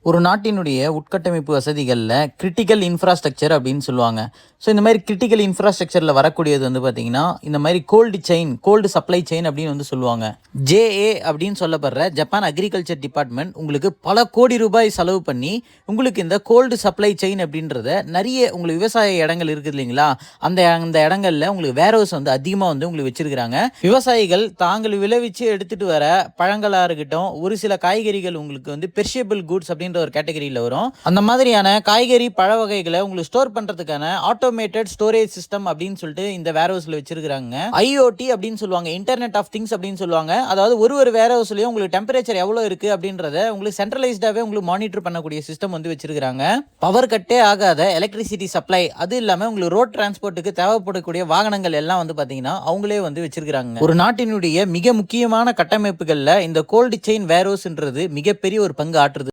ஒரு நாட்டினுடைய உட்கட்டமைப்பு வசதிகளில் கிரிட்டிக்கல் இன்ஃப்ராஸ்ட்ரக்சர் அப்படின்னு சொல்லுவாங்க. ஸோ இந்த மாதிரி கிரிட்டிக்கல் இன்ஃப்ராஸ்ட்ரக்சரில் வரக்கூடியது வந்து பார்த்தீங்கன்னா இந்த மாதிரி கோல்டு சப்ளை செயின் அப்படின்னு வந்து சொல்லுவாங்க. ஜேஏ அப்படின்னு சொல்லப்படுற ஜப்பான் அக்ரிகல்ச்சர் டிபார்ட்மெண்ட் உங்களுக்கு பல கோடி ரூபாய் செலவு பண்ணி உங்களுக்கு இந்த கோல்டு சப்ளை செயின் அப்படின்றத நிறைய உங்களுக்கு விவசாய இடங்கள் இருக்குது இல்லைங்களா, அந்த இடங்கள்ல உங்களுக்கு வேர் ஹவுஸ் வந்து அதிகமாக வந்து உங்களுக்கு வச்சிருக்கிறாங்க. விவசாயிகள் தாங்கள் விளைவிச்சு எடுத்துட்டு வர பழங்களாக இருக்கட்டும், ஒரு சில காய்கறிகள் உங்களுக்கு வந்து பெர்ஷியபிள் குட்ஸ் அப்படின்னு ஒரு கேட்டகரியில் வரும். அந்த மாதிரியான காய்கறி பழ வகைகளை உங்களுக்கு ஸ்டோர் பண்றதுக்கான ஆட்டோமேட்டட் ஸ்டோரேஜ் சிஸ்டம் அப்படின்னு சொல்லிட்டு இந்த வேர் ஹவுஸ்ல வச்சிருக்காங்க. ஐஓடி அப்படின்னு சொல்லுவாங்க, இன்டர்நெட் ஆஃப் திங்ஸ் அப்படின்னு சொல்லுவாங்க. அதாவது ஒரு வேர் ஹவுஸ்லயும் உங்களுக்கு டெம்பரேச்சர் எவ்வளவு இருக்கு அப்படின்றத உங்களுக்கு சென்ட்ரலைஸ்டாவே உங்களுக்கு மானிட்டர் பண்ணக்கூடிய சிஸ்டம் வந்து வச்சிருக்காங்க. பவர் கட்டே ஆகாத எலக்ட்ரிசிட்டி சப்ளை, அது இல்லாம உங்களுக்கு ரோட் டிரான்ஸ்போர்ட்டுக்கு தேவைப்படக்கூடிய வாகனங்கள் எல்லாம் வந்து பாத்தீங்கன்னா அவங்களே வந்து வச்சிருக்காங்க. ஒரு நாட்டினுடைய மிக முக்கியமான கட்டமைப்புகள்ல இந்த கோல்டு செயின் வேர் ஹவுஸ்ன்றது மிகப்பெரிய ஒரு பங்கு ஆற்றுது.